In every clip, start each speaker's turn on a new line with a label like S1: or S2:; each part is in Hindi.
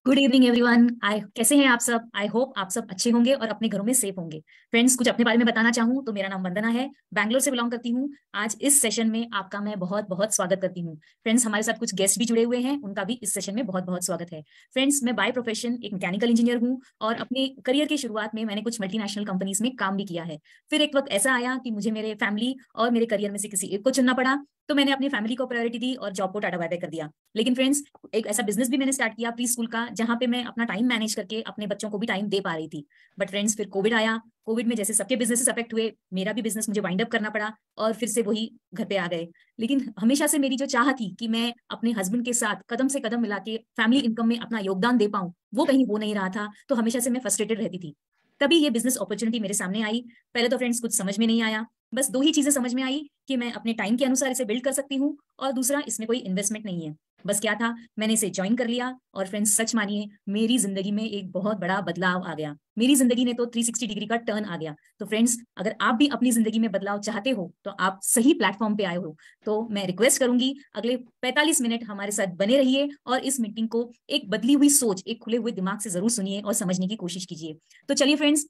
S1: Good evening everyone. आई कैसे हैं आप सब? आई होप आप सब अच्छे होंगे और अपने घरों में सेफ होंगे। फ्रेंड्स, कुछ अपने बारे में बताना चाहूँ तो मेरा नाम वंदना है, बैंगलोर से बिलोंग करती हूँ। आज इस सेशन में आपका मैं बहुत बहुत स्वागत करती हूँ। फ्रेंड्स, हमारे साथ कुछ गेस्ट भी जुड़े हुए हैं, उनका भी इस सेशन में बहुत बहुत स्वागत है। फ्रेंड्स, मैं बाय प्रोफेशन एक मैकेनिकल इंजीनियर हूँ और अपने करियर की शुरुआत में मैंने कुछ मल्टीनेशनल कंपनीज में काम भी किया है। फिर एक वक्त ऐसा आया कि मुझे मेरे फैमिली और मेरे करियर में से किसी एक को चुनना पड़ा, तो मैंने अपनी फैमिली को प्रायोरिटी दी और जॉब को टाटा बाय बाय कर दिया। लेकिन फ्रेंड्स, एक ऐसा बिजनेस भी मैंने स्टार्ट किया प्री स्कूल का, जहां पे मैं अपना टाइम मैनेज करके अपने बच्चों को भी टाइम दे पा रही थी। बट फ्रेंड्स, फिर कोविड आया। कोविड में जैसे सबके बिजनेसेस अफेक्ट हुए, मेरा भी बिजनेस मुझे वाइंड अप करना पड़ा और फिर से वही घर पे आ गए। लेकिन हमेशा से मेरी जो चाह थी कि मैं अपने हस्बैंड के साथ कदम से कदम मिला के फैमिली इनकम में अपना योगदान दे पाऊं, वो कहीं हो नहीं रहा था। तो हमेशा से मैं फ्रस्ट्रेटेड रहती थी। तभी ये बिजनेस अपॉर्चुनिटी मेरे सामने आई। पहले तो फ्रेंड्स कुछ समझ में नहीं आया। बस दो ही चीजें समझ में आई कि मैं अपने टाइम के अनुसार इसे बिल्ड कर सकती हूँ, और दूसरा, इसमें कोई इन्वेस्टमेंट नहीं है। बस क्या था, मैंने इसे ज्वाइन कर लिया और फ्रेंड्स, सच मानिए, मेरी जिंदगी में एक बहुत बड़ा बदलाव आ गया। मेरी जिंदगी ने तो 360 डिग्री का टर्न आ गया। तो फ्रेंड्स, अगर आप भी अपनी जिंदगी में बदलाव चाहते हो तो आप सही प्लेटफॉर्म पे आए हो। तो मैं रिक्वेस्ट करूंगी, अगले 45 मिनट हमारे साथ बने रहिए और इस मीटिंग को एक बदली हुई सोच, एक खुले हुए दिमाग से जरूर सुनिए और समझने की कोशिश कीजिए। तो चलिए फ्रेंड्स,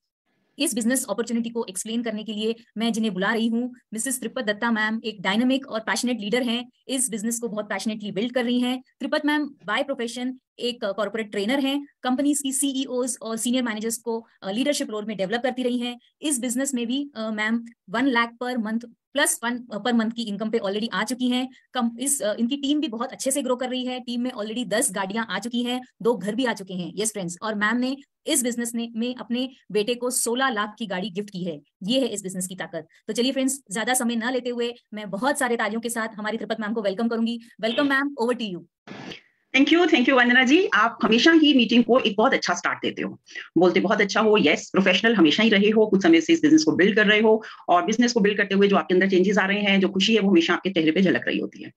S1: इस बिजनेस अपॉर्चुनिटी को एक्सप्लेन करने के लिए मैं जिन्हें बुला रही हूँ, मिसेस त्रिपत दत्ता मैम एक डायनामिक और पैशनेट लीडर हैं। इस बिजनेस को बहुत पैशनेटली बिल्ड कर रही हैं। त्रिपत मैम बाय प्रोफेशन एक कॉर्पोरेट ट्रेनर हैं, कंपनीज की सीईओज और सीनियर मैनेजर्स को लीडरशिप रोल में डेवलप करती रही हैं। इस बिजनेस में भी ma'am 1 lakh per month plus 1 per month की इनकम पे ऑलरेडी आ चुकी हैं। इनकी टीम भी बहुत अच्छे से ग्रो कर रही है। टीम में ऑलरेडी 10 गाड़ियां आ चुकी हैं, 2 घर भी आ चुके हैं। यस फ्रेंड्स, और मैम ने इस बिजनेस में अपने बेटे को 16 लाख की गाड़ी गिफ्ट की है। ये है इस बिजनेस की ताकत। तो चलिए फ्रेंड्स, ज्यादा समय ना लेते हुए मैं बहुत सारे तालियों के साथ हमारी त्रिपत मैम को वेलकम करूंगी। Welcome ma'am, over to you.
S2: Thank you Vandana ji. आप हमेशा ही मीटिंग को एक बहुत अच्छा स्टार्ट देते हो, बोलते बहुत अच्छा हो। यस, प्रोफेशनल हमेशा ही रहे हो, कुछ समय से इस बिजनेस को बिल्ड कर रहे हो, और बिजनेस को बिल्ड करते हुए जो आपके अंदर चेंजेस आ रहे हैं, जो खुशी है, वो हमेशा आपके चेहरे पे झलक रही होती है।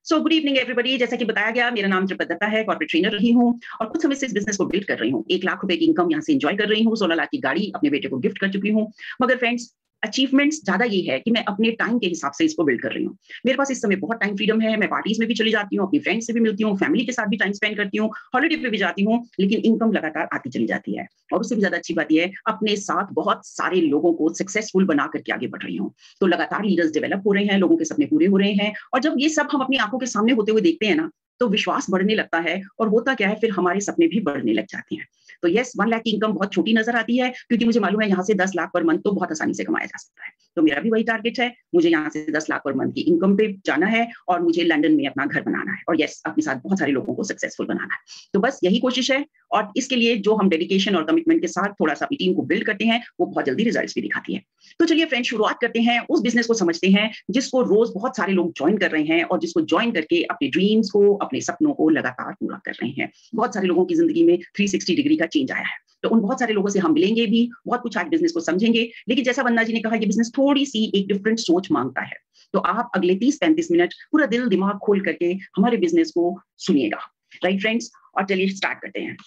S2: So good evening everybody. जैसा कि बताया गया, मेरा नाम त्रिपत दत्ता है, कॉर्पोरेट ट्रेनर रही हूँ और कुछ समय से इस बिजनेस को बिल्ड कर रही हूँ। 1 लाख रुपए की इनकम यहाँ से एंजॉय कर रही हूँ, 16 लाख की गाड़ी अपने बेटे को गिफ्ट कर चुकी हूँ। मगर फ्रेंड्स, अचीवमेंट्स ज्यादा ये है कि मैं अपने टाइम के हिसाब से इसको बिल्ड कर रही हूँ। मेरे पास इस समय बहुत टाइम फ्रीडम है, मैं पार्टीज में भी चली जाती हूँ, अपनी फ्रेंड्स से भी मिलती हूँ, फैमिली के साथ भी टाइम स्पेंड करती हूँ, हॉलिडे पे भी जाती हूँ, लेकिन इनकम लगातार आती चली जाती है। और उससे भी ज्यादा अच्छी बात यह है, अपने साथ बहुत सारे लोगों को सक्सेसफुल बना करके आगे बढ़ रही हूँ। तो लगातार लीडर्स डेवलप हो रहे हैं, लोगों के सपने पूरे हो रहे हैं, और जब ये सब हम अपनी आंखों के सामने होते हुए देखते हैं ना, तो विश्वास बढ़ने लगता है। और होता क्या है, फिर हमारे सपने भी बढ़ने लग जाते हैं। तो यस, 1 लाख की इनकम बहुत छोटी नजर आती है, क्योंकि मुझे मालूम है यहाँ से 10 लाख पर मंथ तो बहुत आसानी से कमाया जा सकता है। तो मेरा भी वही टारगेट है, मुझे यहाँ से 10 लाख पर मंथ की इनकम पे जाना है, और मुझे लंदन में अपना घर बनाना है, और यस, अपने साथ बहुत सारे लोगों को सक्सेसफुल बनाना है। तो बस यही कोशिश है, और इसके लिए जो हम डेडिकेशन और कमिटमेंट के साथ थोड़ा सा अपनी टीम को बिल्ड करते हैं, वो बहुत जल्दी रिजल्ट्स भी दिखाती है। तो चलिए फ्रेंड, शुरुआत करते हैं, उस बिजनेस को समझते हैं जिसको रोज बहुत सारे लोग ज्वाइन कर रहे हैं, और जिसको ज्वाइन करके अपने ड्रीम्स को, अपने सपनों को लगातार पूरा कर रहे हैं। बहुत सारे लोगों की जिंदगी में 360 डिग्री का चेंज आया है। तो उन बहुत सारे लोगों से हम मिलेंगे भी, बहुत कुछ आज बिजनेस को समझेंगे। लेकिन जैसा वंदना जी ने कहा, ये बिजनेस थोड़ी सी एक डिफरेंट सोच मांगता है। तो आप अगले 30-35 मिनट पूरा दिल दिमाग खोल करके हमारे बिजनेस को सुनिएगा। राइट फ्रेंड्स, और चलिए स्टार्ट करते हैं।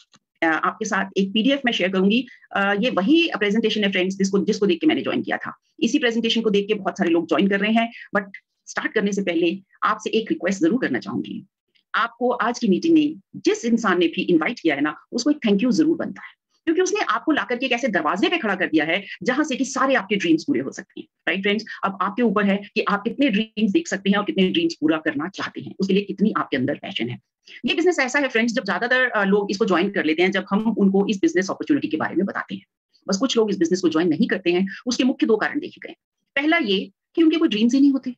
S2: आपके साथ एक पीडीएफ में शेयर करूंगी। ये वही प्रेजेंटेशन है फ्रेंड्स, जिसको देख के मैंने ज्वाइन किया था। इसी प्रेजेंटेशन को देख के बहुत सारे लोग ज्वाइन कर रहे हैं। बट स्टार्ट करने से पहले आपसे एक रिक्वेस्ट जरूर करना चाहूंगी। आपको आज की मीटिंग में जिस इंसान ने भी इन्वाइट किया है ना, उसको एक थैंक यू जरूर बनता है, क्योंकि उसने आपको लाकर के एक ऐसे दरवाजे पे खड़ा कर दिया है जहां से कि सारे आपके ड्रीम्स पूरे हो सकते हैं। राइट फ्रेंड्स, अब आपके ऊपर है कि आप कितने ड्रीम्स देख सकते हैं और कितने ड्रीम्स पूरा करना चाहते हैं, उसके लिए कितनी आपके अंदर पैशन है। ये बिजनेस ऐसा है फ्रेंड्स, जब ज्यादातर लोग इसको ज्वाइन कर लेते हैं, जब हम उनको इस बिजनेस अपॉर्चुनिटी के बारे में बताते हैं। बस कुछ लोग इस बिजनेस को ज्वाइन नहीं करते हैं। उसके मुख्य 2 कारण देखे गए। पहला ये कि उनके कोई ड्रीम्स ही नहीं होते।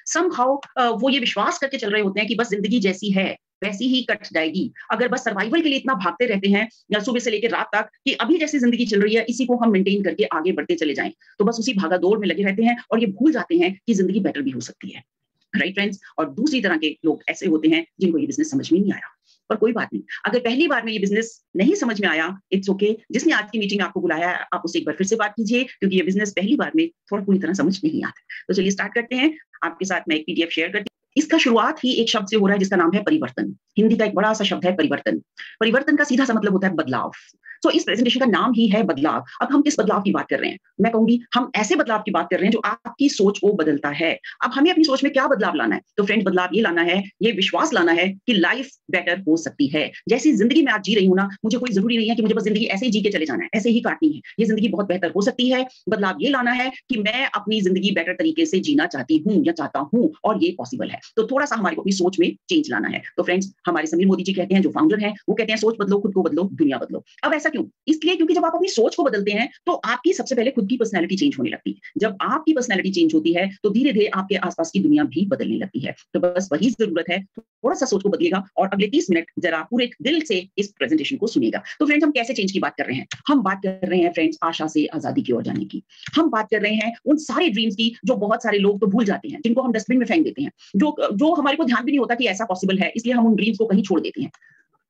S2: समहाउ वो ये विश्वास करके चल रहे होते हैं कि बस जिंदगी जैसी है वैसी ही कट जाएगी। अगर बस सर्वाइवल के लिए इतना भागते रहते हैं या सुबह से लेकर रात तक, कि अभी जैसी जिंदगी चल रही है इसी को हम मेंटेन करके आगे बढ़ते चले जाएं, तो बस उसी भागा दौड़ में लगे रहते हैं और ये भूल जाते हैं कि जिंदगी बेटर भी हो सकती है। राइट फ्रेंड्स, और दूसरी तरह के लोग ऐसे होते हैं जिनको ये बिजनेस समझ में नहीं आया। पर कोई बात नहीं, अगर पहली बार में ये बिजनेस नहीं समझ में आया, इट्स ओके। जिसने आज की मीटिंग में आपको बुलाया है, आप उससे एक बार फिर से बात कीजिए, क्योंकि ये बिजनेस पहली बार में थोड़ा पूरी तरह समझ नहीं आता। तो चलिए स्टार्ट करते हैं। आपके साथ मैं एक पीडीएफ शेयर करती हूँ। इसका शुरुआत ही एक शब्द से हो रहा है जिसका नाम है परिवर्तन। हिंदी का एक बड़ा सा शब्द है परिवर्तन। परिवर्तन का सीधा सा मतलब होता है बदलाव। सो इस प्रेजेंटेशन का नाम ही है बदलाव। अब हम किस बदलाव की बात कर रहे हैं? मैं कहूंगी हम ऐसे बदलाव की बात कर रहे हैं जो आपकी सोच को बदलता है। अब हमें अपनी सोच में क्या बदलाव लाना है? तो फ्रेंड्स, बदलाव ये लाना है, ये विश्वास लाना है कि लाइफ बेटर हो सकती है। जैसी जिंदगी मैं आज जी रही हूं ना, मुझे कोई जरूरी नहीं है कि मुझे बस जिंदगी ऐसे ही जी के चले जाना है, ऐसे ही काटनी है। ये जिंदगी बहुत बेहतर हो सकती है। बदलाव ये लाना है कि मैं अपनी जिंदगी बेटर तरीके से जीना चाहती हूँ या चाहता हूँ, और ये पॉसिबल है। तो थोड़ा सा हमारे को अपनी सोच में चेंज लाना है। तो फ्रेंड्स, हमारे समीर मोदी जी कहते हैं, जो फाउंडर हैं, वो कहते हैं सोच बदलो, खुद को बदलो, दुनिया बदलो। अब ऐसा क्यों? इसलिए क्योंकि जब आप अपनी सोच को बदलते हैं तो आपकी सबसे पहले खुद की पर्सनैलिटी चेंज होने लगती है। जब आपकी पर्सनैलिटी चेंज होती है तो धीरे धीरे आपके आसपास की दुनिया भी बदलने लगती है। तो बस वही जरूरत है, थोड़ा सा सोच को बदलिएगा और अगले 30 मिनट जरा पूरे दिल से इस प्रेजेंटेशन को सुनिएगा। तो फ्रेंड्स, हम कैसे चेंज की बात कर रहे हैं? हम बात कर रहे हैं फ्रेंड्स आशा से आजादी की ओर जाने की। हम बात कर रहे हैं उन सारे ड्रीम्स की जो बहुत सारे लोग तो भूल जाते हैं, जिनको हम डस्टबिन में फेंक देते हैं, जो हमारे को ध्यान भी नहीं होता कि ऐसा पॉसिबल है, इसलिए हम उन ड्रीम्स को कहीं छोड़ देते हैं।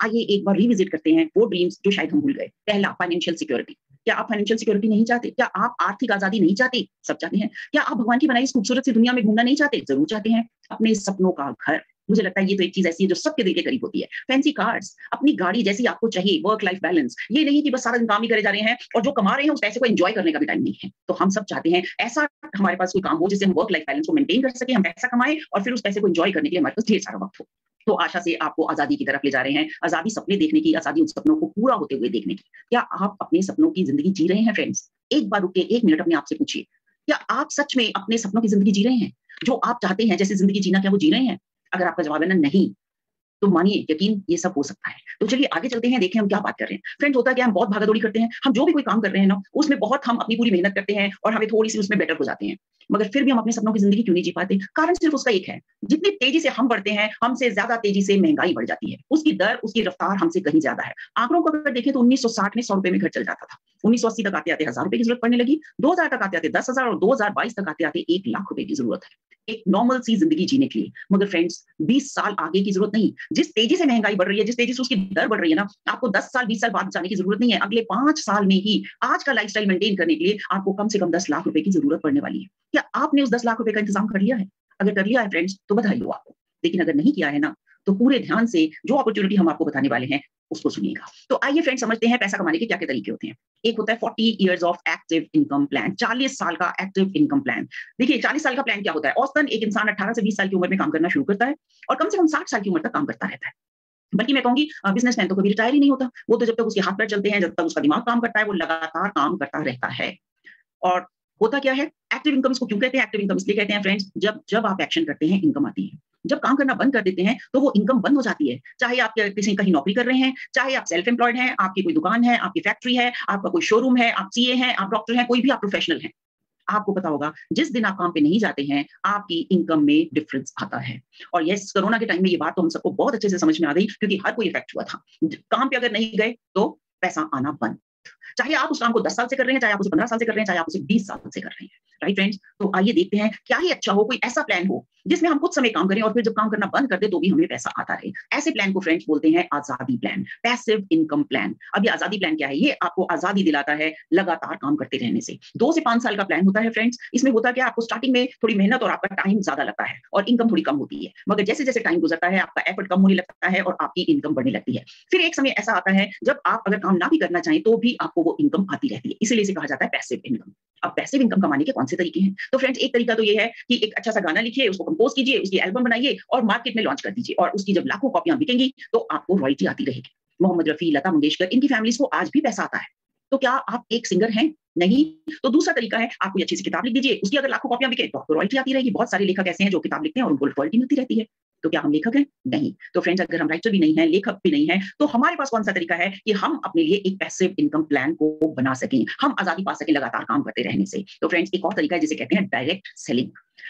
S2: आइए एक बार रिविजिट करते हैं वो ड्रीम्स जो शायद हम भूल गए। पहला, फाइनेंशियल सिक्योरिटी। क्या आप फाइनेंशियल सिक्योरिटी नहीं चाहते? क्या आप आर्थिक आजादी नहीं चाहते? सब चाहते हैं। क्या आप भगवान की बनाई इस खूबसूरत सी दुनिया में घूमना नहीं चाहते? जरूर चाहते हैं। अपने सपनों का घर, मुझे लगता है ये तो एक चीज ऐसी है जो सबके दिल के करीब होती है। फैंसी कार्स, अपनी गाड़ी जैसी आपको चाहिए, वर्क लाइफ बैलेंस, ये नहीं कि बस सारा दिन काम ही करे जा रहे हैं और जो कमा रहे हैं उस पैसे को एंजॉय करने का भी टाइम नहीं है। तो हम सब चाहते हैं ऐसा हमारे पास कोई काम हो जिससे हम वर्क लाइफ बैलेंस को मेंटेन कर सके, हम पैसा कमाएं और फिर उस पैसे को एंजॉय करने के लिए हमारे पास ढेर सारा वक्त हो। तो आशा से आपको आजादी की तरफ ले जा रहे हैं, आजादी सपने देखने की, आजादी उन सपनों को पूरा होते हुए देखने की। क्या आप अपने सपनों की जिंदगी जी रहे हैं फ्रेंड्स? एक बार रुक के 1 मिनट अपने आप से पूछिए, क्या आप सच में अपने सपनों की जिंदगी जी रहे हैं? जो आप चाहते हैं जैसे जिंदगी जीना, क्या वो जी रहे हैं? अगर आपका जवाब है ना नहीं, तो मानिए यकीन ये सब हो सकता है। तो चलिए आगे चलते हैं, देखें हम क्या बात कर रहे हैं। फ्रेंड्स, होता क्या, हम बहुत भागादौड़ी करते हैं, हम जो भी कोई काम कर रहे हैं ना उसमें बहुत हम अपनी पूरी मेहनत करते हैं और हमें थोड़ी सी उसमें बेटर हो जाते हैं, मगर फिर भी हम अपने सपनों की जिंदगी क्यों नहीं जी पाते? कारण सिर्फ उसका एक है, जितनी तेजी से हम बढ़ते हैं हमसे ज्यादा तेजी से महंगाई बढ़ जाती है। उसकी दर, उसकी रफ्तार हमसे कहीं ज्यादा है। आंकड़ों को अगर देखें तो 1960 में 100 रुपए में घर चल जाता था, 1980 तक आते आते 1000 रुपए की जरूरत पड़ने लगी, 2000 तक आते आते 10,000 और 2022 तक आते आते 1 लाख रुपए की जरूरत है एक नॉर्मल सी जिंदगी जीने के लिए। मगर फ्रेंड्स, 20 साल आगे की जरूरत नहीं। जिस तेजी से महंगाई बढ़ रही है, जिस तेजी से उसकी दर बढ़ रही है ना, आपको 10 साल 20 साल बाद जाने की जरूरत नहीं है। अगले 5 साल में ही आज का लाइफस्टाइल मेंटेन करने के लिए आपको कम से कम 10 लाख रुपए की जरूरत पड़ने वाली है। क्या आपने उस 10 लाख रुपए का इंतजाम कर लिया है? अगर कर लिया है फ्रेंड्स तो बधाई हो आपको, लेकिन अगर नहीं किया है ना, तो पूरे ध्यान से जो अपॉर्चुनिटी हम आपको बताने वाले हैं उसको सुनिएगा। तो आइए फ्रेंड्स, समझते हैं पैसा कमाने के क्या क्या तरीके होते हैं। एक होता है 40 years of active income plan, 40 साल का एक्टिव इनकम प्लान। देखिए 40 साल का प्लान क्या होता है? औसतन एक इंसान 18 से 20 साल की उम्र में काम करना शुरू करता है और कम से कम 60 साल की उम्र तक काम करता रहता है। बल्कि मैं कहूंगी बिजनेसमैन तो कभी रिटायर ही नहीं होता, वो तो जब तक उसके हाथ पैर चलते हैं, जब तक उसका दिमाग काम करता है, वो लगातार काम करता रहता है। और होता क्या है, एक्टिव इनकम इसको क्यों कहते हैं? एक्टिव इनकम इसलिए कहते हैं फ्रेंड्स, जब जब आप एक्शन करते हैं इनकम आती है। जब काम करना बंद कर देते हैं तो वो इनकम बंद हो जाती है। चाहे आप किसी कहीं नौकरी कर रहे हैं, चाहे आप सेल्फ एम्प्लॉयड हैं, आपकी कोई दुकान है, आपकी फैक्ट्री है, आपका कोई शोरूम है, आप सीए हैं, आप डॉक्टर हैं, कोई भी आप प्रोफेशनल हैं, आपको पता होगा जिस दिन आप काम पे नहीं जाते हैं आपकी इनकम में डिफरेंस आता है। और यस, कोरोना के टाइम में ये बात तो हम सबको बहुत अच्छे से समझ में आ गई, क्योंकि हर कोई इफेक्ट हुआ था। काम पे अगर नहीं गए तो पैसा आना बंद। चाहे आप उस काम को 10 साल से कर रहे हैं, चाहे आप उसे 15 साल से कर रहे हैं, चाहे आप उसे 20 साल से कर रहे हैं। राइट फ्रेंड्स, तो आइए देखते हैं क्या ही अच्छा हो, कोई ऐसा प्लान हो जिसमें हम कुछ समय काम करें और फिर जब काम करना बंद कर दे तो भी हमें पैसा आता रहे। ऐसे प्लान को फ्रेंड्स बोलते हैं आजादी प्लान, पैसिव इनकम प्लान। अब ये आजादी प्लान क्या है? ये आपको आजादी दिलाता है लगातार काम करते रहने से। 2 से 5 साल का प्लान होता है फ्रेंड्स। इसमें होता क्या, आपको स्टार्टिंग में थोड़ी मेहनत और आपका टाइम ज्यादा लगता है और इनकम थोड़ी कम होती है, मगर जैसे जैसे टाइम गुजरता है आपका एफर्ट कम होने लगता है और आपकी इनकम बढ़ने लगती है। फिर एक समय ऐसा आता है जब आप अगर काम ना भी करना चाहें तो भी आपको वो इनकम आती रहती है, इसीलिए इसे कहा जाता है पैसिव इनकम। अब पैसिव इनकम कमाने के कौन से तरीके हैं? तो फ्रेंड्स, एक तरीका तो ये है कि एक अच्छा सा गाना लिखिए, उसको कंपोज कीजिए, उसकी एल्बम बनाइए और मार्केट में लॉन्च कर दीजिए, और उसकी जब लाखों कॉपियां बिकेंगी तो आपको रॉयल्टी आती रहेगी। मोहम्मद रफी, लता मंगेशकर, इनकी फैमिलीज को आज भी पैसा आता है। तो क्या आप एक सिंगर हैं? नहीं। तो दूसरा तरीका है, आप कोई अच्छी सी किताब लिख दीजिए, उसकी अगर लाखों कॉपियां बिके तो आपको रॉयल्टी आती रहेगी। बहुत सारे लेखक ऐसे हैं जो किताब लिखते हैं और उनको रॉयल्टी मिलती रहती है। तो क्या हम लेखक हैं? नहीं। तो फ्रेंड्स, अगर हम राइटर भी नहीं है, लेखक भी नहीं है, तो हमारे पास कौन सा तरीका है कि हम अपने लिए एक पैसिव इनकम प्लान को बना सकें, हम आजादी पा सकें लगातार काम करते रहने से? तो फ्रेंड्स, एक और तरीका है जिसे कहते हैं डायरेक्ट सेलिंग।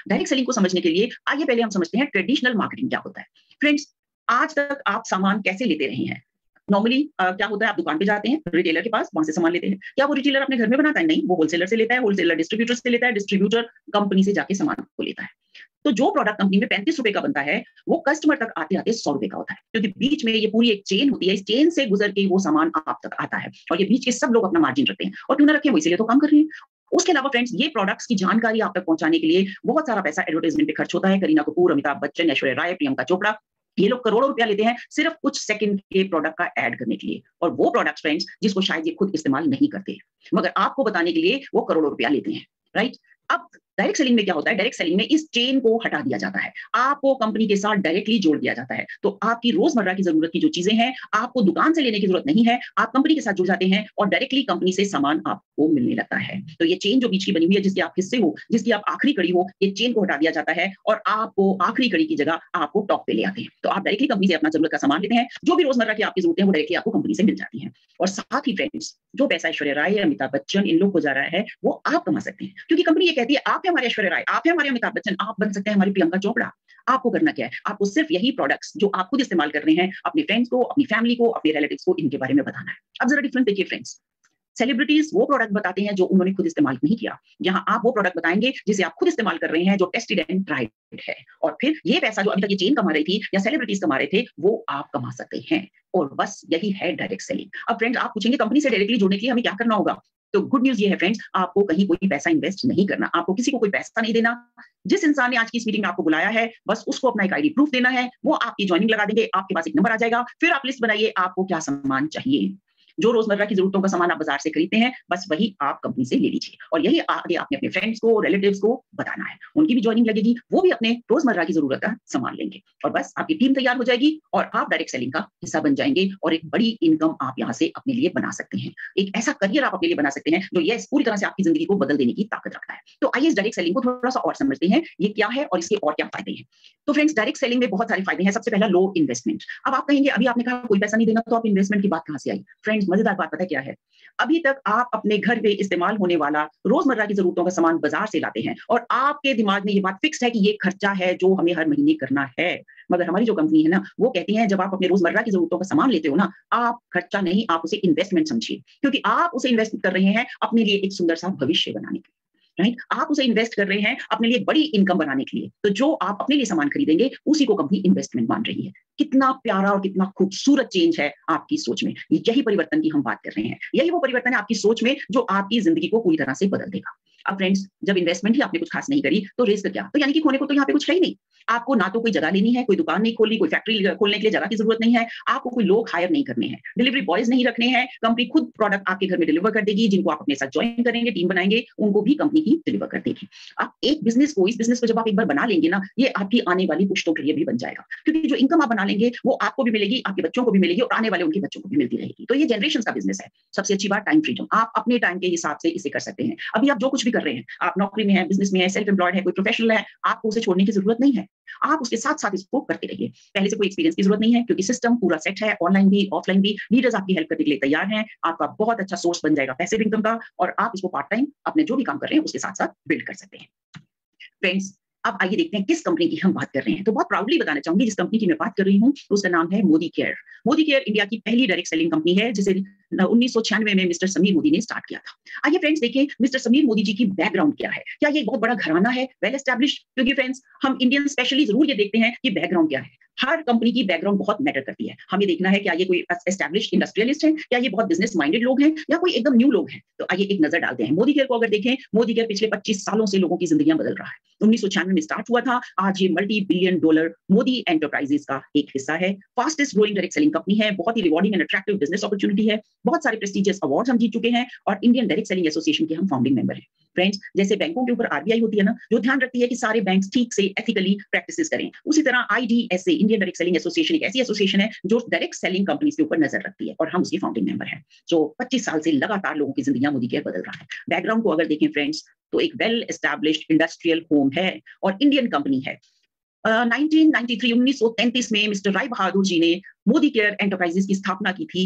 S2: डायरेक्ट सेलिंग को समझने के लिए आइए पहले हम समझते हैं ट्रेडिशनल मार्केटिंग क्या होता है। फ्रेंड्स, आज तक आप सामान कैसे लेते रहे हैं? नॉर्मली क्या होता है, आप दुकान पे जाते हैं, रिटेलर के पास, वहां से सामान लेते हैं। क्या वो रिटेलर अपने घर में बनाता है? नहीं, वो होलसेलर से लेता है, होलसेलर डिस्ट्रीब्यूटर से लेता है, डिस्ट्रीब्यूटर कंपनी से जाके सामान को लेता है। तो जो प्रोडक्ट कंपनी में 35 रुपए का बनता है वो कस्टमर तक आते आते 100 रुपए का होता है, क्योंकि बीच में ये पूरी एक चेन होती है। इस चेन से गुजर के वो सामान आप तक आता है और ये बीच के सब लोग अपना मार्जिन रखते हैं, और क्यों ना रखें, वो इसीलिए तो काम कर रहे हैं। उसके अलावा फ्रेंड्स, ये प्रोडक्ट्स की जानकारी आप तक पहुंचाने के लिए बहुत सारा पैसा एडवर्टाइजमेंट पे खर्च होता है। करीना कपूर, अमिताभ बच्चन, ऐश्वर्या राय, प्रियंका चोपड़ा, ये लोग करोड़ों रुपया लेते हैं सिर्फ कुछ सेकंड के प्रोडक्ट का ऐड करने के लिए, और वो प्रोडक्ट्स फ्रेंड्स जिसको शायद ये खुद इस्तेमाल नहीं करते, मगर आपको बताने के लिए वो करोड़ों रुपया लेते हैं, राइट। अब डायरेक्ट सेलिंग में क्या होता है, डायरेक्ट सेलिंग में इस चेन को हटा दिया जाता है, आपको कंपनी के साथ डायरेक्टली जोड़ दिया जाता है। तो आपकी रोजमर्रा की जरूरत की जो चीजें हैं आपको दुकान से लेने की जरूरत नहीं है, आप कंपनी के साथ जुड़ जाते हैं और डायरेक्टली कंपनी से सामान आपको मिलने लगता है। तो ये चेन जो बीच की बनी हुई है, जिसके आप हिस्से हो, जिसकी आप आखिरी कड़ी हो, ये चेन को हटा दिया जाता है और आपको आखिरी कड़ी की जगह आपको टॉप पे ले आते हैं। तो आप डायरेक्टली कंपनी से अपना जरूरत का सामान लेते हैं, जो भी रोजमर्रा की आपकी जरूरतें हैं वो डायरेक्टली आपको कंपनी से मिल जाती हैं। और साथ ही फ्रेंड्स जो पैसा ऐश्वर्या राय, अमिताभ बच्चन इन लोग को जा रहा है वो आप कमा सकते हैं, क्योंकि कंपनी ये कहती है आप है हमारे ऐश्वर्या राय, आप है हमारे अमिताभ बच्चन, आप बन सकते हैं हमारी प्रियंका चोपड़ा। आपको करना क्या है, आपको सिर्फ यही प्रोडक्ट्स जो आप खुद इस्तेमाल कर रहे हैं अपने फ्रेंड्स को, अपनी फैमिली को, अपने रिलेटिव्स को इनके बारे में बताना है। अब जरा डिफरेंस देखिए फ्रेंड्स, सेलिब्रिटीज वो प्रोडक्ट बताते हैं जो उन्होंने खुद इस्तेमाल नहीं किया, जहां आप वो प्रोडक्ट बताएंगे जिसे आप खुद इस्तेमाल कर रहे हैं, जो टेस्टेड एंड ट्राइड है, और फिर ये पैसा जो अभी तक ये चेन कमा रही थी या सेलिब्रिटीज कमा रहे थे वो आप कमा सकते हैं। और बस यही है डायरेक्ट सेलिंग। अब फ्रेंड्स आप पूछेंगे कंपनी से डायरेक्टली जुड़ने के लिए हमें क्या करना होगा, तो गुड न्यूज ये है फ्रेंड्स, आपको कहीं कोई पैसा इन्वेस्ट नहीं करना, आपको किसी को कोई पैसा नहीं देना। जिस इंसान ने आज की इस मीटिंग में आपको बुलाया है बस उसको अपना एक आईडी प्रूफ देना है, वो आपकी ज्वाइनिंग लगा देंगे, आपके पास एक नंबर आ जाएगा, फिर आप लिस्ट बनाइए आपको क्या सामान चाहिए। जो रोजमर्रा की जरूरतों का सामान आप बाजार से खरीदते हैं बस वही आप कंपनी से ले लीजिए, और यही आगे आपने अपने फ्रेंड्स को, रिलेटिव्स को बताना है, उनकी भी ज्वाइनिंग लगेगी, वो भी अपने रोजमर्रा की जरूरत का सामान लेंगे, और बस आपकी टीम तैयार हो जाएगी और आप डायरेक्ट सेलिंग का हिस्सा बन जाएंगे और एक बड़ी इनकम आप यहाँ से अपने लिए बना सकते हैं। एक ऐसा करियर आप अपने लिए बना सकते हैं जो ये पूरी तरह से आपकी जिंदगी को बदल देने की ताकत रखता है। तो आइए इस डायरेक्ट सेलिंग को थोड़ा सा और समझते हैं, ये क्या है और इसके और क्या फायदे हैं। तो फ्रेंड्स डायरेक्ट सेलिंग में बहुत सारे फायदे हैं। सबसे पहला लो इन्वेस्टमेंट। अब आप कहेंगे अभी आपने कहा कोई पैसा नहीं देना तो आप इन्वेस्टमेंट की बात कहां से आई। फ्रेंड्स मजेदार बात पता है क्या है, अभी तक आप अपने घर में इस्तेमाल होने वाला रोजमर्रा की जरूरतों का सामान बाजार से लाते हैं और आपके दिमाग में ये बात फिक्स है कि ये खर्चा है जो हमें हर महीने करना है। मगर हमारी जो कंपनी है ना वो कहती है जब आप अपने रोजमर्रा की जरूरतों का सामान लेते हो ना, आप खर्चा नहीं, आप उसे इन्वेस्टमेंट समझिए, क्योंकि आप उसे इन्वेस्ट कर रहे हैं अपने लिए एक सुंदर सा भविष्य बनाने के लिए, राइट। आप उसे इन्वेस्ट कर रहे हैं अपने लिए बड़ी इनकम बनाने के लिए। तो जो आप अपने लिए सामान खरीदेंगे उसी को कंपनी इन्वेस्टमेंट मान रही है। कितना प्यारा और कितना खूबसूरत चेंज है आपकी सोच में। यही परिवर्तन की हम बात कर रहे हैं, यही वो परिवर्तन है आपकी सोच में जो आपकी जिंदगी को पूरी तरह से बदल देगा। अब फ्रेंड्स जब इन्वेस्टमेंट ही आपने कुछ खास नहीं करी तो रिस्क क्या, तो यानी कि खोने को तो यहाँ पे कुछ है ही नहीं। आपको ना तो कोई जगह लेनी है, कोई दुकान नहीं खोलनी, कोई फैक्ट्री खोलने के लिए जगह की जरूरत नहीं है, आपको कोई लोग हायर नहीं करने हैं, डिलीवरी बॉयज नहीं रखने हैं, कंपनी खुद प्रोडक्ट आपके घर में डिलीवर कर देगी। जिनको आप अपने साथ ज्वाइन करेंगे, टीम बनाएंगे, उनको भी कंपनी ही डिलीवर कर देगी। आप एक बिजनेस को, इस बिजनेस को जब आप एक बार बना लेंगे ना, ये आपकी आने वाली पुश्तों के लिए भी बन जाएगा, क्योंकि जो इनकम आप बना लेंगे वो आपको भी मिलेगी, आपके बच्चों को भी मिलेगी और आने वाले उनके बच्चों को भी मिलती रहेगी। तो ये जनरेशन का बिजनेस है। सबसे अच्छी बात टाइम फ्रीडम, आप अपने टाइम के हिसाब से इसे कर सकते हैं। अभी आप जो कुछ भी कर रहे हैं, आप नौकरी में है, बिजनेस में है, सेल्फ एम्प्लॉयड है, कोई प्रोफेशनल है, आपको उसे छोड़ने की जरूरत नहीं है। आप उसके साथ साथ इसको करते रहिए। पहले से कोई एक्सपीरियंस की जरूरत नहीं है, क्योंकि सिस्टम पूरा सेट है, ऑनलाइन भी ऑफलाइन भी। लीडर्स आपकी हेल्प करने के लिए तैयार हैं। आपका बहुत अच्छा सोर्स बन जाएगा पैसिव इनकम का, और आप इसको पार्ट टाइम अपने जो भी काम कर रहे हैं उसके साथ साथ बिल्ड कर सकते हैं। फ्रेंड्स अब आइए देखते हैं किस कंपनी की हम बात कर रहे हैं। तो बहुत प्राउडली बताना चाहूंगी जिस कंपनी की मैं बात कर रही हूँ उसका नाम है Modi care. Modi care India की पहली डायरेक्ट सेलिंग कंपनी है, जिसे 1996 में मिस्टर समीर मोदी ने स्टार्ट किया था। आइए फ्रेंड्स देखिए मिस्टर समीर मोदी जी की बैकग्राउंड क्या है। क्या ये एक बहुत बड़ा घराना है, वेल एस्टैब्लिश्ड? क्योंकि फ्रेंड्स हम इंडियन स्पेशली जरूर ये देखते हैं कि बैकग्राउंड क्या है। हर कंपनी की बैकग्राउंड बहुत मैटर करती है। हमें देखना है क्या ये कोई एस्टैब्लिश्ड इंडस्ट्रियलिस्ट है, क्या ये बहुत बिजनेस माइंडेड लोग हैं, या कोई एकदम न्यू लोग हैं। तो आइए एक नजर डालते हैं। मोदी केयर को अगर देखें, मोदी केयर पिछले 25 सालों से लोगों की जिंदगियां बदल रहा है। 1996 में स्टार्ट हुआ था, आज ये multi billion dollar Modi enterprises का एक हिस्सा है। Fastest growing direct selling company है, बहुत ही rewarding and attractive business opportunity है। बहुत सारे प्रेस्टिजियस अवार्ड हम जीत चुके हैं और इंडियन डायरेक्ट सेलिंग एसोसिएशन के हम फाउंडिंग मेंबर हैं। फ्रेंड्स जैसे बैंकों के ऊपर आरबीआई होती है ना, जो ध्यान रखती है कि सारे बैंक ठीक से एथिकली प्रैक्टिसेस करें, उसी तरह IDSA Indian direct selling association एक ऐसी एसोसिएशन है जो डायरेक्ट सेलिंग कंपनीज के ऊपर नजर रखती है, और हम उसके फाउंडिंग मेंबर हैं। जो 25 साल से लगातार लोगों की जिंदगियां मोदी केयर बदल रहा है। बैकग्राउंड को अगर देखें फ्रेंड्स तो एक वेल एस्टैब्लिश्ड इंडस्ट्रियल होम है और इंडियन कंपनी है। 1933 में मिस्टर राय बहादुर जी ने मोदी केयर एंटरप्राइजेस की स्थापना की थी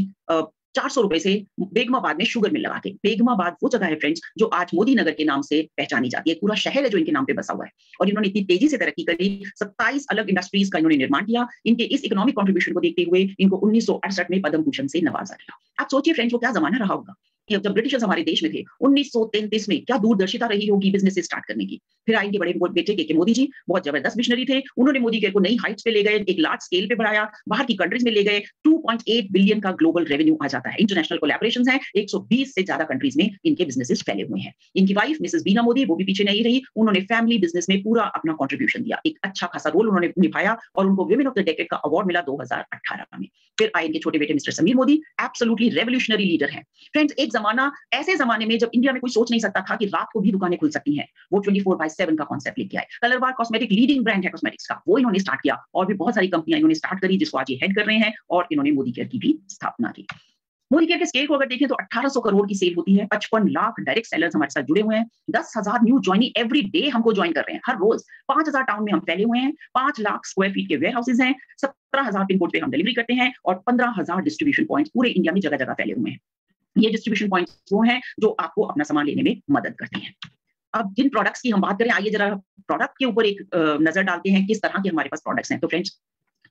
S2: 400 रुपए से बेगमाबाद में शुगर मिल लगा के। बेगमाबाद वो जगह है फ्रेंड्स जो आज मोदी नगर के नाम से पहचानी जाती है। पूरा शहर है जो इनके नाम पे बसा हुआ है, और इन्होंने इतनी तेजी से तरक्की करी, 27 अलग इंडस्ट्रीज का इन्होंने निर्माण किया। इनके इस इकोनॉमिक कंट्रीब्यूशन को देखते हुए इनको 1968 में पद्म भूषण से नवाजा गया। आप सोचिए फ्रेंड्स वो क्या जमाना रहा होगा। जब ब्रिटिशर्स हमारे देश में थे 1933 में, क्या दूरदर्शिता रही होगी बिजनेस स्टार्ट करने की। फिर आएंगे बड़े बेटे के मोदी जी, बहुत जबरदस्त मिशनरी थे। उन्होंने मोदी केयर को नई हाइट्स पे ले गए, एक लार्ज स्केल पे बढ़ाया, बाहर की कंट्रीज में ले गए। 2.8 बिलियन का ग्लोबल रेवेन्यू आ जाता है। इंटरनेशनल कोलैबोरेशंस हैं, 120 से ज्यादा कंट्रीज में इनके बिजनेसेस फैले हुए हैं। इनकी वाइफ मिसेस बीना मोदी, वो भी पीछे नहीं रही, उन्होंने फैमिली बिजनेस में पूरा अपना कंट्रीब्यूशन दिया, एक अच्छा खासा रोल उन्होंने निभाया और उनको विमेन ऑफ द डेकेड का अवार्ड मिला 2018 में। फिर आए इनके छोटे बेटे mister Sameer Modi, absolutely revolutionary leader हैं। फ्रेंड्स, एक जमाना, ऐसे जमाने में जब इंडिया में कोई सोच नहीं सकता था कि रात को भी दुकानें खुल सकती हैं, वो 24/7 का कॉन्सेप्ट लेके आए। कलरबार कॉस्मेटिक लीडिंग ब्रांड है कॉस्मेटिक्स का, वो इन्होंने स्टार्ट किया और भी बहुत सारी कंपनियां इन्होंने स्टार्ट करी, जिसको आज ये हेड कर रहे हैं, और इन्होंने मोदी केयर की भी स्थापना की। मोदी केयर के स्केल को अगर देखें तो 1800 करोड़ की सेल होती है, 55 लाख डायरेक्ट सेलर्स हमारे साथ जुड़े हुए हैं, 10,000 न्यू ज्वाइनी एवरी डे हमको ज्वाइन कर रहे हैं, हर रोज 5,000 टाउन में हम फैले हुए हैं, 5 लाख स्क्वायर फीट के वेयर हाउसेज हैं, 17,000 पिन कोड पे हम डिलीवरी करते हैं और 15,000 डिस्ट्रीब्यूशन पॉइंट्स पूरे इंडिया में जगह जगह फैले हुए हैं। ये डिस्ट्रीब्यूशन पॉइंट्स वो हैं जो आपको अपना सामान लेने में मदद करते हैं। अब जिन प्रोडक्ट्स की हम बात करें, आइए जरा प्रोडक्ट के ऊपर एक नजर डालते हैं, किस तरह के हमारे पास प्रोडक्ट्स हैं। तो फ्रेंड्स,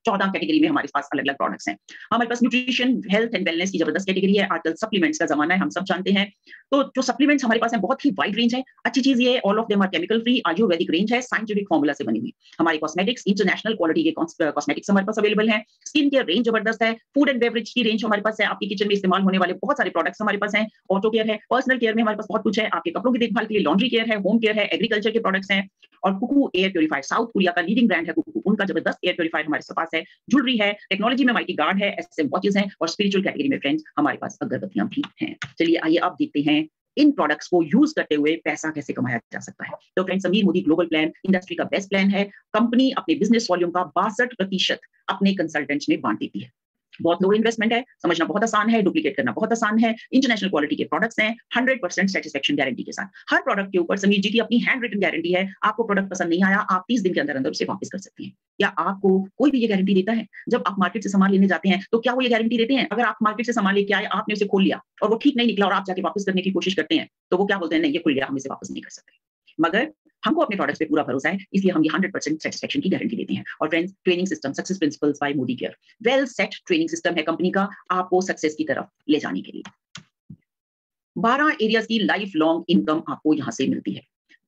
S2: 14 कैटेगरी में हमारे पास अलग अलग प्रोडक्ट्स हैं। हमारे पास न्यूट्रिशन, हेल्थ एंड वेलनेस की जबरदस्त कैटेगरी है। आजकल सप्लीमेंट्स का जमाना है, हम सब जानते हैं। तो जो सप्लीमेंट्स हमारे पास है, बहुत ही वाइड रेंज है। अच्छी चीज ये है, all of them are chemical free, ayurvedic range है, साइंटिफिक फॉर्मूला से बनी हुई। हमारी कॉस्मेटिक्स, इंटरनेशनल क्वालिटी के कॉस्मेटिक्स हमारे पास अवेलेबल है। स्किन केयर रेंज जबरदस्त है। फूड एंड बेवरेज की रेंज हमारे पास है, आपकी किचन में इस्तेमाल होने वाले बहुत सारे प्रोडक्ट्स हमारे पास हैं। ऑटो केयर है, पर्सनल केयर में हमारे पास बहुत कुछ है, आपके कपड़ों की देखभाल के लिए लॉन्ड्री केयर है, होम केयर है, एग्रीकल्चर के प्रोडक्ट्स हैं। और Cuckoo air purifier, South Korea का लीडिंग ब्रांड है कुकू, उनका जबरदस्त एयर प्योरीफायर हमारे पास है। ज्वेलरी है, टेक्नोलॉजी में माइटी गार्ड है, एसएम वॉचेस हैं, और स्पिरिचुअल कैटेगरी में फ्रेंड्स हमारे पास अगरबत्तियां भी हैं। चलिए आइए आप देखते हैं इन प्रोडक्ट्स को यूज करते हुए पैसा कैसे कमाया जा सकता है। तो friends, Sameer Modi global plan industry का बेस्ट प्लान है। कंपनी अपने बिजनेस वॉल्यूम का 62% अपने कंसल्टेंट्स में बांट देती है। बहुत लो इन्वेस्टमेंट है, समझना बहुत आसान है, डुप्लीकेट करना बहुत आसान है। इंटरनेशनल क्वालिटी के प्रोडक्ट्स हैं, 100% सेटिस्फेक्शन गारंटी के साथ। हर प्रोडक्ट के ऊपर समीर जी की अपनी हैंड रिटन गारंटी है। आपको प्रोडक्ट पसंद नहीं आया, आप 30 दिन के अंदर अंदर उसे वापस कर सकते हैं। या आपको कोई भी ये गारंटी देता है? जब आप मार्केट से सामान लेने जाते हैं तो क्या वो ये गारंटी देते हैं? अगर आप मार्केट से सामान लेके आए, आपने उसे खोल लिया और वो ठीक नहीं निकला और आप जाके वापस करने की कोशिश करते हैं, तो वो क्या बोलते हैं? नहीं, ये खुल गया, हम इसे वापस नहीं कर सकते। मगर हमको अपने प्रोडक्ट्स पे पूरा भरोसा है, इसलिए हम ये 100% सेटिस्फेक्शन की गारंटी देते हैं। और friends, training system, success principles by Modicare, well set training system है कंपनी का, आपको सक्सेस की तरफ ले जाने के लिए। 12 एरियाज की लाइफ लॉन्ग इनकम आपको यहाँ से मिलती है।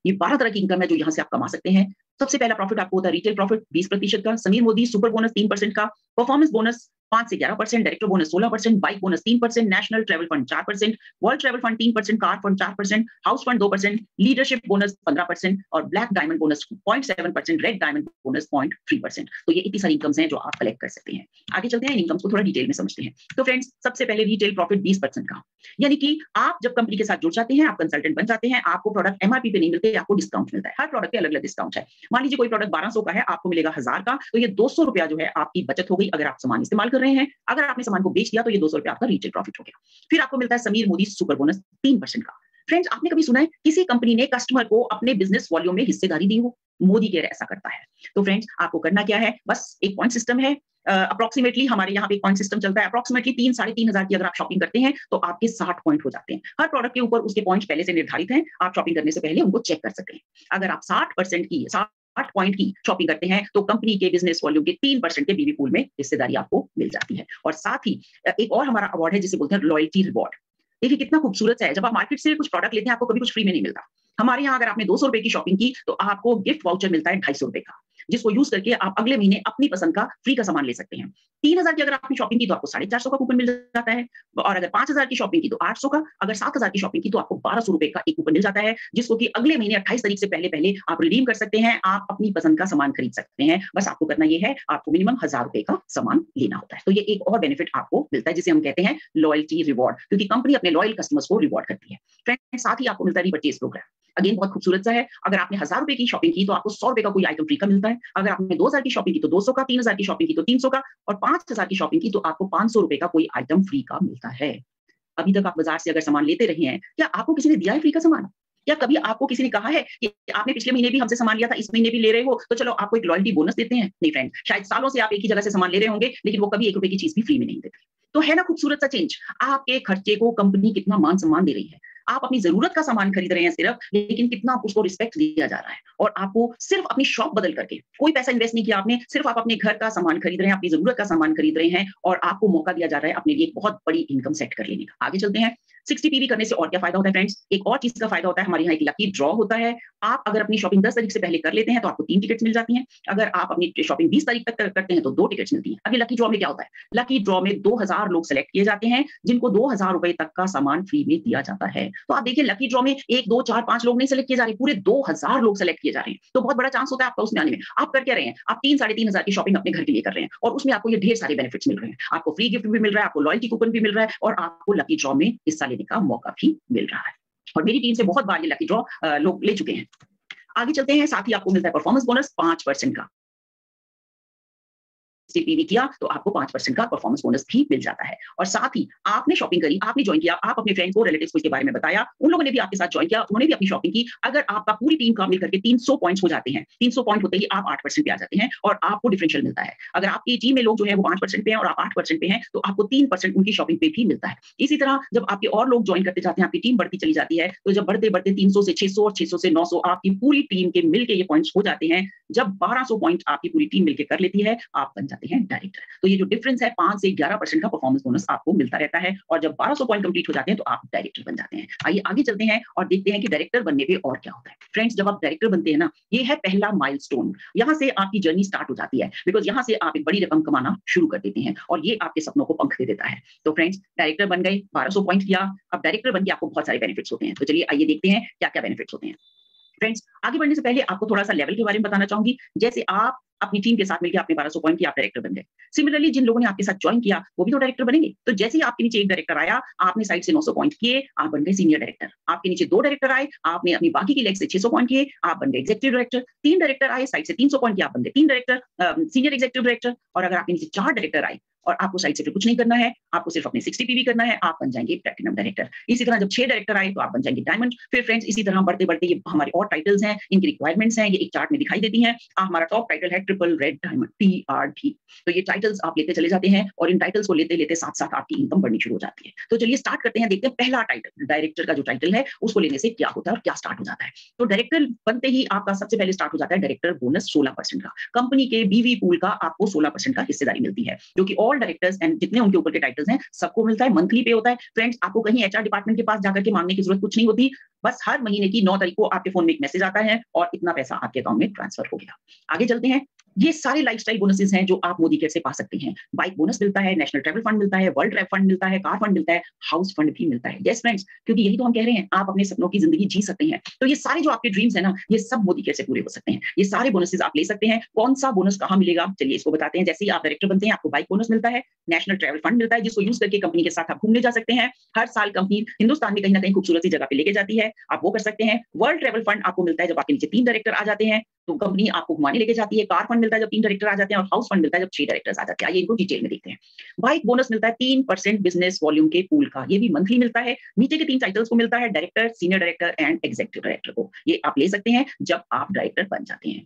S2: ये 12 तरह की इनकम है जो यहाँ से आप कमा सकते हैं। सबसे पहला प्रॉफिट आपको होता है रिटेल प्रॉफिट 20% का, समीर मोदी सुपर बोनस 3% का, परफॉर्मेंस बोनस 5 से 11%, director bonus 16%, bike bonus 3%, national travel fund 4%, world travel fund 3%, car fund 4%, house fund 2%, leadership bonus 15% और black diamond bonus 0.7%, red diamond bonus 0.3%। तो ये इतनी सारी इनकम्स हैं जो आप कलेक्ट कर सकते हैं। आगे चलते हैं, इनकम्स को थोड़ा डिटेल में समझते हैं। तो फ्रेंड्स, सबसे पहले रिटेल प्रॉफिट 20% का, यानी कि आप जब कंपनी के साथ जुड़ जाते हैं, आप कंसल्टेंट बन जाते हैं, आपको प्रोडक्ट एमआरपी पे नहीं मिलते, आपको डिस्काउंट मिलता है। हर प्रोडक्ट पे अलग अलग डिस्काउंट है। मान लीजिए कोई प्रोडक्ट 1200 का है, आपको मिलेगा 1000 का, तो ये 200 रुपया जो है आपकी बचत हो गई अगर आप सामान इस्तेमाल कर रहे हैं। अगर आपने सामान को बेच दिया तो ये 200 रुपया आपका रिटेल प्रॉफिट हो गया। फिर आपको मिलता है समीर मोदी सुपर बोनस 3% का। फ्रेंड्स, आपने कभी सुना है किसी कंपनी ने कस्टमर को अपने बिजनेस वॉल्यूम में हिस्सेदारी दी हो? मोदी केयर ऐसा करता है। तो फ्रेंड्स, आपको करना क्या है, बस एक पॉइंट सिस्टम है। अप्रोक्सीमेटली हमारे यहाँ पे एक पॉइंट सिस्टम चलता है। अप्रोक्सीमेटली 3-3,500 की अगर आप शॉपिंग करते हैं तो आपके 60 पॉइंट हो जाते हैं। हर प्रोडक्ट के ऊपर उसके पॉइंट्स पहले से निर्धारित हैं, आप शॉपिंग करने से पहले उनको चेक कर सकते हैं। अगर आप 60 पॉइंट की शॉपिंग करते हैं तो कंपनी के बिजनेस वॉल्यूम के 3% के बीवी पूल में हिस्सेदारी आपको मिल जाती है। और साथ ही एक और हमारा अवार्ड है जिसे बोलते हैं लॉयल्टी रिवॉर्ड। देखिए कितना खूबसूरत है, जब आप मार्केट से कुछ प्रोडक्ट लेते हैं आपको कभी कुछ फ्री में नहीं मिलता। हमारे यहाँ अगर आपने 200 रुपए की शॉपिंग की तो आपको गिफ्ट वाउचर मिलता है 250 रुपए का, जिसको यूज करके आप अगले महीने अपनी पसंद का फ्री का सामान ले सकते हैं। 3000 की अगर आपने शॉपिंग की तो आपको 450 का कूपन मिल जाता है, और अगर 5000 की शॉपिंग की तो 800 का, अगर 7000 की शॉपिंग की तो आपको 1200 रुपए का एक कूपन मिल जाता है, जिसको कि अगले महीने 28 तारीख से पहले पहले आप रिडीम कर सकते हैं। आप अपनी पसंद का सामान खरीद सकते हैं। बस आपको करना यह है, आपको मिनिमम 1000 रुपए का सामान लेना होता है। तो ये एक और बेनिफिट आपको मिलता है जिसे हम कहते हैं लॉयल्टी रिवॉर्ड, क्योंकि कंपनी अपने लॉयल कस्टमर्स को रिवॉर्ड करती है। फ्रेंड्स, साथ ही आपको मिलता है रिपर्चेज प्रोग्राम। अगेन बहुत खूबसूरत सा है। अगर आपने 1000 रुपए की शॉपिंग की तो आपको 100 रुपए का कोई आइटम फ्री का मिलता है। अगर आपने 2000 की शॉपिंग की तो 200 का, 3000 की शॉपिंग की तो 300 का, और 5000 की शॉपिंग की तो आपको 500 रुपए का कोई आइटम फ्री का मिलता है। अभी तक आप बाजार से अगर सामान लेते रहे हैं, क्या आपको किसी ने दिया है फ्री का सामान? या कभी आपको किसी ने कहा है कि आपने पिछले महीने भी हमसे सामान लिया था, इस महीने भी ले रहे हो, तो चलो आपको एक लॉयल्टी बोनस देते हैं? नहीं फ्रेंड, शायद सालों से आप एक ही जगह से सामान ले रहे होंगे, लेकिन वो कभी 1 रुपए की चीज भी फ्री में नहीं देते। तो है ना खूबसूरत सा चेंज। आपके खर्चे को कंपनी कितना मान सम्मान दे रही है। आप अपनी जरूरत का सामान खरीद रहे हैं सिर्फ, लेकिन कितना उसको रिस्पेक्ट दिया जा रहा है। और आपको सिर्फ अपनी शॉप बदल करके, कोई पैसा इन्वेस्ट नहीं किया आपने, सिर्फ आप अपने घर का सामान खरीद रहे हैं, अपनी जरूरत का सामान खरीद रहे हैं, और आपको मौका दिया जा रहा है अपने लिए एक बहुत बड़ी इनकम सेट कर लेने का। आगे चलते हैं। 60 पीवी करने से और क्या फायदा होता है फ्रेंड्स? एक और चीज का फायदा होता है, हमारे यहाँ एक लकी ड्रॉ होता है। आप अगर अपनी शॉपिंग 10 तारीख से पहले कर लेते हैं तो आपको 3 टिकट्स मिल जाती हैं। अगर आप अपनी शॉपिंग 20 तारीख तक करते हैं तो 2 टिकट्स मिलती हैं। अभी लकी ड्रॉ में क्या होता है? लकी ड्रॉ में 2000 लोग सेलेक्ट किए जाते हैं जिनको 2000 रुपए तक का सामान फ्री में दिया जाता है। तो आप देखिए लकी ड्रॉ में 1, 2, 4, 5 लोग नहीं सेलेक्ट किए जा रहे, पूरे 2000 लोग सेलेक्ट किए जा रहे हैं। तो बहुत बड़ा चांस होता है आपका उसमें आने में। आप कर क्या रहे हैं? आप 3, 3500 की शॉपिंग अपने घर के लिए कर रहे हैं और उसमें आपको ये ढेर सारे बेनिफिट्स मिल रहे हैं। आपको फ्री गिफ्ट भी मिल रहा है, आपको लॉयल्टी कूपन भी मिल रहा है और आपको लकी ड्रॉ में हिस्सा लेने का मौका भी मिल रहा है। और मेरी टीम से बहुत बार ये लकी ड्रॉ लोग ले चुके हैं। आगे चलते हैं, साथ ही आपको मिलता है परफॉर्मेंस बोनस 5% का। पीवी किया तो आपको 5% का परफॉर्मेंस बोनस भी मिल जाता है। और साथ ही आपने शॉपिंग करी, आपने ज्वाइन किया, आप अपने फ्रेंड को, रिलेटिव्स को इसके बारे में बताया, उन लोगों ने भी आपके साथ ज्वाइन किया, उन्होंने भी अपनी शॉपिंग की। अगर आपका पूरी टीम का मिलकर के 300 पॉइंट्स हो जाते हैं, 300 पॉइंट होते ही आप 8% पे आ जाते हैं और आपको डिफरेंशियल मिलता है। अगर आपकी टीम में लोग जो है वो 5% पे हैं और आप 8% पे हैं तो आपको 3% उनकी शॉपिंग पे भी मिलता है। इसी तरह जब आपके और लोग ज्वाइन करते जाते हैं, आपकी टीम बढ़ती चली जाती है, तो जब बढ़ते बढ़ते 300 से 600 और 600 से 900 आपकी पूरी टीम के मिलके ये पॉइंट्स हो जाते हैं। जब 1200 पॉइंट आपकी पूरी टीम मिलकर कर लेती है, आप बन जाते हैं डायरेक्टर। तो ये जो डिफरेंस है 5 से 11% का परफॉर्मेंस बोनस आपको मिलता रहता है और जब 1200 पॉइंट कंप्लीट हो जाते हैं तो आप डायरेक्टर बन जाते हैं। आइए आगे चलते हैं और देखते हैं कि डायरेक्टर बनने पे और क्या होता है। फ्रेंड्स, जब आप डायरेक्टर बनते हैं ना, ये है पहला माइलस्टोन। यहाँ से आपकी जर्नी स्टार्ट हो जाती है, बिकॉज यहाँ से आप एक बड़ी रकम कमाना शुरू कर देते हैं और ये आपके सपनों को पंख दे देता है। तो फ्रेंड्स, डायरेक्टर बन गए, 1200 पॉइंट किया, अब डायरेक्टर बन के आपको बहुत सारे बेनिफिट्स होते हैं। तो चलिए आइए देखते हैं क्या क्या बेनिफिट्स होते हैं। फ्रेंड्स, आगे बढ़ने से पहले आपको थोड़ा सा लेवल के बारे में बताना चाहूंगी। जैसे आप अपनी टीम के साथ मिलकर आपने 1200 पॉइंट किया, आप डायरेक्टर बन गए। सिमिलरली जिन लोगों ने आपके साथ ज्वाइन किया वो भी तो डायरेक्टर बनेंगे। तो जैसे ही आपके नीचे एक डायरेक्टर आया, आपने साइड से 900 पॉइंट किए, आप बन गए सीनियर डायरेक्टर। आपके नीचे 2 डायरेक्टर आए, आपने अपनी बाकी की लेग से 600 पॉइंट किए, आप बन गए एग्जीक्यूटिव डायरेक्टर। 3 डायरेक्टर आए, साइड से 300 पॉइंट किया, आप बन गए 3 डायरेक्टर, सीनियर एग्जीक्यूटिव डायरेक्टर। और अगर आपके नीचे 4 डायरेक्टर आए और आपको साइड से फिर कुछ नहीं करना है, आपको सिर्फ अपने 60 पीवी करना है, आप बन जाएंगे प्लैटिनम डायरेक्टर। इसी तरह जब 6 डायरेक्टर आए तो आप बन जाएंगे डायमंड। फिर फ्रेंड्स इसी तरह बढ़ते बढ़ते ये हमारे और टाइटल्स हैं, इनकी रिक्वायरमेंट्स हैं, ये एक चार्ट में दिखाई देती हैं। हमारा टॉप टाइटल है ट्रिपल रेड डायमंड, TRD। तो ये टाइटल्स आप लेते चले जाते हैं और इन टाइटल्स को लेते लेते साथ साथ आपकी इनकम बढ़नी शुरू हो जाती है। तो चलिए स्टार्ट करते हैं, देखते हैं पहला टाइटल, डायरेक्टर का जो टाइटल है उसको लेने से क्या होता है और क्या स्टार्ट हो जाता है। तो डायरेक्टर बनते ही आपका सबसे पहले स्टार्ट हो जाता है डायरेक्टर बोनस 16% का। कंपनी के बीवी पूल का आपको 16% का हिस्सेदारी मिलती है, जो कि ऑल डायरेक्टर्स एंड जितने उनके ऊपर के टाइटल्स हैं सबको मिलता है। मंथली पे होता है। फ्रेंड्स, आपको कहीं एचआर डिपार्टमेंट के पास जाकर के मांगने की जरूरत कुछ नहीं होती। बस हर महीने की 9 तारीख को आपके फोन में एक मैसेज आता है और इतना पैसा आपके अकाउंट में ट्रांसफर हो गया। आगे चलते हैं। ये सारे लाइफस्टाइल बोनसेस हैं जो आप मोदी केयर से पा सकते हैं। बाइक बोनस मिलता है, नेशनल ट्रैवल फंड मिलता है, वर्ल्ड ट्रैवल फंड मिलता है, कार फंड मिलता है, हाउस फंड भी मिलता है। यस फ्रेंड्स, क्योंकि यही तो हम कह रहे हैं, आप अपने सपनों की जिंदगी जी सकते हैं। तो ये सारे जो आपके ड्रीम्स है ना, ये सब मोदी केयर से पूरे हो सकते हैं। ये सारे बोनसेस आप ले सकते हैं। कौन सा बोनस कहाँ मिलेगा, चलिए इसको बताते हैं। जैसे ही आप डायरेक्टर बनते हैं, आपको बाइक बोनस मिलता है, नेशनल ट्रैवल फंड मिलता है, जिसको यूज करके कंपनी के साथ आप घूमने जा सकते हैं। हर साल कंपनी हिंदुस्तान में कहीं ना कहीं खूबसूरत सी जगह पे लेके जाती है, आप वो कर सकते हैं। वर्ल्ड ट्रैवल फंड आपको मिलता है जब आपके नीचे 3 डायरेक्टर आ जाते हैं, तो कंपनी आपको घुमाने लेके जाती है। कार फंड मिलता है जब 3 डायरेक्टर आ जाते हैं और हाउस फंड मिलता है जब 6 डायरेक्टर्स आ जाते हैं। आइए इनको डिटेल में देखते हैं। बाइक बोनस मिलता है 3% बिजनेस वॉल्यूम के पूल का, ये भी मंथली मिलता है। नीचे के 3 टाइटल्स को मिलता है, director, senior director and executive director को। ये आप ले सकते हैं जब आप डायरेक्टर बन जाते हैं।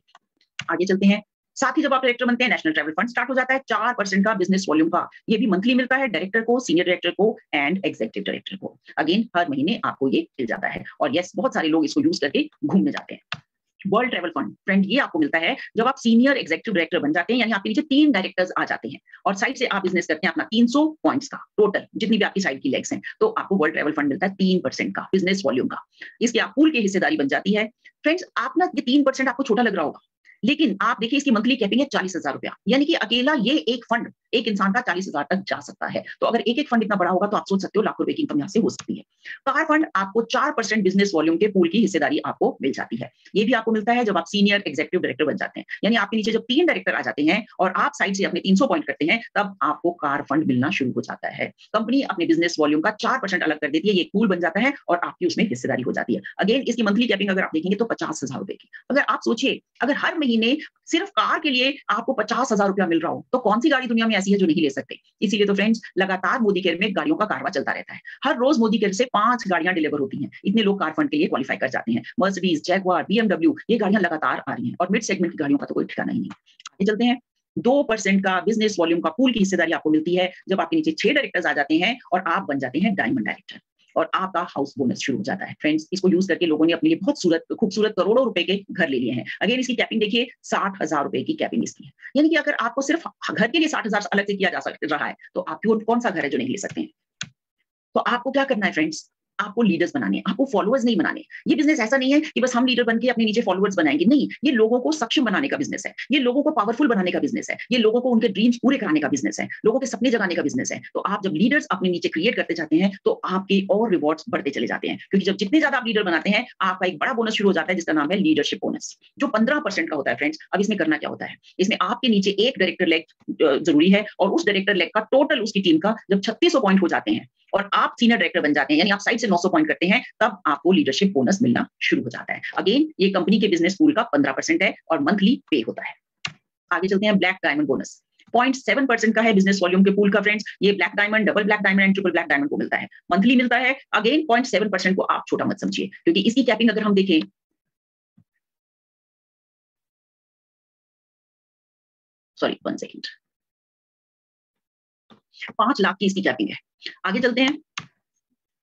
S2: आगे चलते हैं। साथ ही जब आप डायरेक्टर बनते हैं, नेशनल ट्रैवल फंड स्टार्ट हो जाता है 4% का बिजनेस वॉल्यूम का। ये भी मंथली मिलता है डायरेक्टर को, सीनियर डायरेक्टर को एंड एग्जीक्यूटिव डायरेक्टर को। अगेन हर महीने आपको ये मिल जाता है और यस, बहुत सारे लोग इसको यूज करके घूमने जाते हैं। वर्ल्ड ट्रैवल फंड फ्रेंड, ये आपको मिलता है जब आप सीनियर एग्जीक्यूटिव डायरेक्टर बन जाते हैं, यानी आपके नीचे 3 डायरेक्टर्स आ जाते हैं और साइड से आप बिजनेस करते हैं अपना 300 पॉइंट्स का टोटल, जितनी भी आपकी साइड की लेग्स हैं, तो आपको वर्ल्ड ट्रैवल फंड मिलता है 3% का बिजनेस वॉल्यूम का। इसके आप पूल की हिस्सेदारी बन जाती है। फ्रेंड्स, आप ना ये 3% आपको छोटा लग रहा होगा, लेकिन आप देखिए इसकी मंथली कैपिंग है 40,000 रुपया, यानी कि अकेला ये एक फंड एक इंसान का 40,000 तक जा सकता है। तो अगर एक एक फंड इतना बड़ा होगा तो आप सोच सकते हो लाखों रुपए की इनकम यहाँ से हो सकती है। कार फंड आपको 4% बिजनेस वॉल्यूम के पूल की हिस्सेदारी आपको मिल जाती है। ये भी आपको मिलता है जब आप सीनियर एग्जीक्यूटिव डायरेक्टर बन जाते हैं, यानी आपके नीचे जब 3 डायरेक्टर आ जाते हैं और आप साइड से अपने 300 पॉइंट करते हैं, तब आपको कार फंड मिलना शुरू हो जाता है। कंपनी अपने बिजनेस वॉल्यूम का 4% अलग कर देती है, ये पूल बन जाता है और आपकी उसमें हिस्सेदारी हो जाती है। अगेन इसकी मंथली कैपिंग अगर आप देखेंगे तो 50,000 रुपए की। अगर आप सोचिए, अगर हर महीने सिर्फ कार के लिए आपको 50,000 रुपया मिल रहा हो, तो कौन सी गाड़ी दुनिया में ऐसी है जो नहीं ले सकते। इसीलिए तो फ्रेंड्स, लगातार मोदी केयर में गाड़ियों का कारवा चलता रहता है। हर रोज मोदी केयर से 5 गाड़ियां डिलीवर होती हैं। इतने लोग कार फंड के लिए क्वालिफाई कर जाते हैं। मर्सिडीज, जैगुआर, BMW, ये गाड़ियां लगातार आ रही हैं और मिड सेगमेंट की गाड़ियों का तो कोई ठिकाना ही नहीं। आगे चलते हैं। 2% का बिजनेस वॉल्यूम का पूल की हिस्सेदारी आपको मिलती है जब आपके नीचे 6 डायरेक्टर्स आ जाते हैं और आप बन जाते हैं डायमंड डायरेक्टर और आपका हाउस बोनस शुरू हो जाता है। फ्रेंड्स, इसको यूज करके लोगों ने अपने लिए बहुत खूबसूरत करोड़ों रुपए के घर ले लिए हैं। अगेन इसकी कैपिंग देखिए, 60,000 रुपए की कैपिंग इसकी है, यानी कि अगर आपको सिर्फ घर के लिए 60,000 अलग से किया जा रहा है तो आपको कौन सा घर है जो नहीं ले सकते हैं। तो आपको क्या करना है फ्रेंड्स, आपको लीडर्स बनाने हैं, आपको फॉलोअर्स नहीं बनाने। ये बिजनेस ऐसा नहीं है कि बस हम लीडर बन के अपने नीचे फॉलोअर्स बनाएंगे, नहीं, ये लोगों को सक्षम बनाने का बिजनेस है, ये लोगों को पावरफुल बनाने का बिजनेस है, ये लोगों को उनके ड्रीम्स पूरे कराने का बिजनेस है, लोगों के सपने जगाने का बिजनेस है। तो आप जब लीडर्स अपने नीचे क्रिएट करते जाते हैं तो आपके और रिवॉर्ड्स बढ़ते चले जाते हैं, क्योंकि जब जितने ज्यादा आप लीडर बनाते हैं आपका एक बड़ा बोनस शुरू हो जाता है जिसका नाम है लीडरशिप बोनस, जो 15% का होता है फ्रेंड्स। अब इसमें करना क्या होता है, इसमें आपके नीचे एक डायरेक्टर लेग जरूरी है और उस डायरेक्टर लेग का टोटल उसकी टीम का जब 3600 पॉइंट हो जाते हैं और आप सीनियर डायरेक्टर बन जाते हैं, यानी आप साइड से 900 पॉइंट करते हैं, तब आपको लीडरशिप बोनस मिलना शुरू हो जाता है। अगेन ये कंपनी के बिजनेस पूल का 15% है और मंथली पे होता है। आगे चलते हैं, ब्लैक डायमंड बोनस 0.7% का है बिजनेस वॉल्यूम के पूल का फ्रेंड्स। ये black diamond, double black diamond and triple black diamond को मिलता है, मंथली मिलता है। अगेन 0.7% को आप छोटा मत समझिए, क्योंकि इसकी कैपिंग अगर हम देखें, सॉरी 1 सेकेंड, 5 लाख की इसकी कैपिंग है। आगे चलते हैं,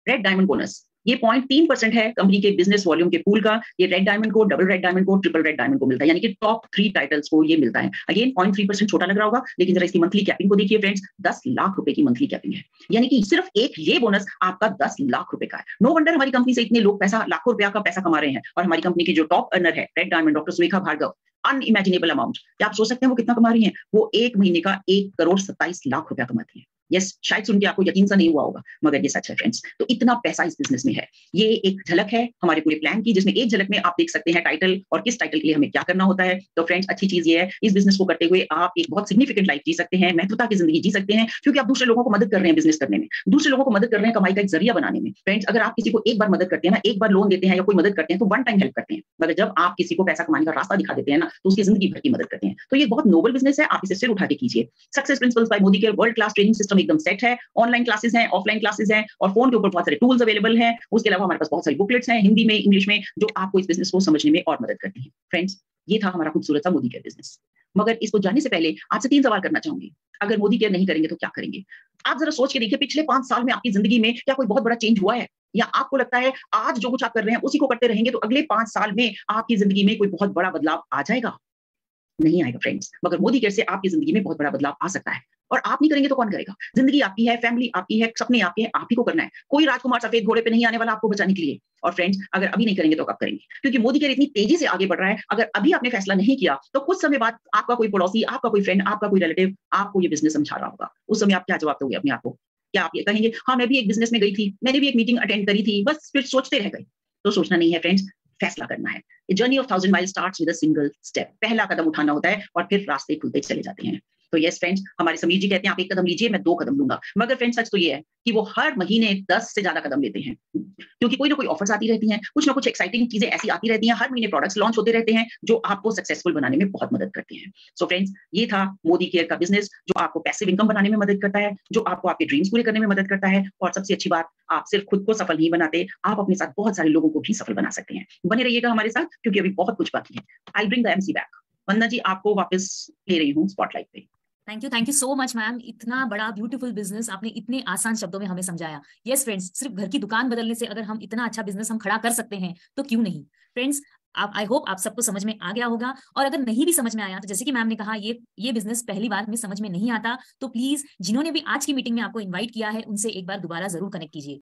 S2: रेड डायमंड बोनस, ये 0.3% है कंपनी के बिजनेस वॉल्यूम के पूल का। ये रेड डायमंड को, डबल रेड डायमंड को, ट्रिपल रेड डायमंड को मिलता है, यानी कि टॉप 3 टाइटल्स को ये मिलता है। अगेन 0.3% छोटा लग रहा होगा, लेकिन जरा इसकी मंथली कैपिंग को देखिए फ्रेंड्स, 10 लाख रुपए की मंथली कैपिंग है, यानी कि सिर्फ एक ये बोनस आपका 10 लाख रुपए का है। नो वंडर हमारी कंपनी से इतने लोग पैसा, लाखों रुपया का पैसा कमा रहे हैं। और हमारी कंपनी की जो टॉप अर्नर है red diamond, doctor Surekha Bhargav, unimaginable amount, क्या आप सोच सकते हैं वो कितना कमा रही हैं? वो एक महीने का 1,27,00,000 रुपया कमाती है। यस, शायद सुन के आपको यकीन सा नहीं हुआ होगा, मगर ये सच है फ्रेंड्स। तो इतना पैसा इस बिजनेस में है। ये एक झलक है हमारे पूरे प्लान की, जिसमें एक झलक में आप देख सकते हैं टाइटल और किस टाइटल के लिए हमें क्या करना होता है। तो फ्रेंड्स अच्छी चीज ये है, इस बिजनेस को करते हुए आप एक बहुत सिग्निफिकेंट लाइफ जी सकते हैं, महत्वता की जिंदगी जी सकते हैं, क्योंकि आप दूसरे लोगों को मदद कर रहे हैं बिजनेस करने में, दूसरे लोगों को मदद कर रहे हैं कमाई का एक जरिया बनाने में। फ्रेंड्स अगर आप किसी को एक बार मदद करते हैं ना, एक बार लोन देते हैं या कोई मदद करते हैं तो वन टाइम हेल्प करते हैं, मगर जब आप किसी को पैसा कमाने का रास्ता दिखा देते हैं ना, तो उसकी जिंदगी भर की मदद करते हैं। तो ये बहुत नोबल बिजनेस है, आप इसे सिर उठा के कीजिए। Success principles by Modicare world class training system एकदम सेट है, ऑनलाइन क्लासेस हैं, ऑफलाइन क्लासेस हैं, और फोन के ऊपर बहुत सारे टूल्स अवेलेबल हैं। उसके अलावा हमारे पास बहुत सारी बुकलेट्स हैं हिंदी में, इंग्लिश में, जो आपको इस बिजनेस को समझने में और मदद करती हैं। फ्रेंड्स ये था हमारा खूबसूरत सा मोदी केयर बिजनेस, मगर इसको जानने से पहले आपसे 3 सवाल करना चाहूंगी। अगर मोदी केयर नहीं करेंगे तो क्या करेंगे? आप जरा सोच के देखिए, पिछले 5 साल में आपकी जिंदगी में क्या कोई बहुत बड़ा चेंज हुआ है? या आपको लगता है आज जो कुछ आप कर रहे हैं उसी को करते रहेंगे तो अगले 5 साल में आपकी जिंदगी में कोई बहुत बड़ा बदलाव आ जाएगा? नहीं आएगा फ्रेंड्स। मगर मोदी केयर से आपकी जिंदगी में बहुत बड़ा बदलाव आ सकता है, और आप नहीं करेंगे तो कौन करेगा? जिंदगी आपकी है, फैमिली आपकी है, सपने आपके हैं, आप ही को करना है। कोई राजकुमार सफेद घोड़े पे नहीं आने वाला आपको बचाने के लिए। और फ्रेंड्स अगर अभी नहीं करेंगे तो कब करेंगे? क्योंकि मोदी केयर इतनी तेजी से आगे बढ़ रहा है, अगर अभी आपने फैसला नहीं किया तो कुछ समय बाद आपका कोई पड़ोसी, आपका कोई फ्रेंड, आपका कोई रिलेटिव आपको ये बिजनेस समझा रहा होगा। उस समय आप क्या जवाब दोगे अपने आप को? क्या आप ये कहेंगे, हाँ मैं भी एक बिजनेस में गई थी, मैंने भी एक मीटिंग अटेंड करी थी, बस फिर सोचते रह गए? तो सोचना नहीं है फ्रेंड्स, फैसला करना है। Journey of 1000 mile starts with a single step. पहला कदम उठाना होता है और फिर रास्ते खुलते चले जाते हैं। तो यस फ्रेंड्स, हमारे समीर जी कहते हैं आप एक कदम लीजिए, मैं 2 कदम लूंगा। मगर फ्रेंड्स सच तो ये है कि वो हर महीने 10 से ज्यादा कदम लेते हैं, क्योंकि कोई ना कोई ऑफर्स आती रहती हैं, कुछ ना कुछ एक्साइटिंग चीजें ऐसी आती रहती हैं, हर महीने प्रोडक्ट्स लॉन्च होते रहते हैं जो आपको सक्सेसफुल बनाने में बहुत मदद करते हैं। सो फ्रेंड्स ये था मोदी केयर का बिजनेस, जो आपको पैसिव इनकम बनाने में मदद करता है, जो आपको आपके ड्रीम्स पूरे करने में मदद करता है, और सबसे अच्छी बात, आप सिर्फ खुद को सफल नहीं बनाते, आप अपने साथ बहुत सारे लोगों को भी सफल बना सकते हैं। बने रहिएगा हमारे साथ, क्योंकि अभी बहुत कुछ बाकी है। I bring the MC back. Vandana ji आपको वापस ले रही हूँ स्पॉटलाइट पे।
S1: Thank you so much ma'am. इतना बड़ा ब्यूटीफुल बिजनेस आपने इतने आसान शब्दों में हमें समझाया। यस फ्रेंड्स, सिर्फ घर की दुकान बदलने से अगर हम इतना अच्छा बिजनेस हम खड़ा कर सकते हैं तो क्यों नहीं। फ्रेंड्स आप, आई होप आप सबको समझ में आ गया होगा, और अगर नहीं भी समझ में आया तो जैसे कि मैम ने कहा ये बिजनेस पहली बार में समझ में नहीं आता, तो प्लीज जिन्होंने भी आज की मीटिंग में आपको इन्वाइट किया है उनसे एक बार दोबारा जरूर कनेक्ट कीजिए।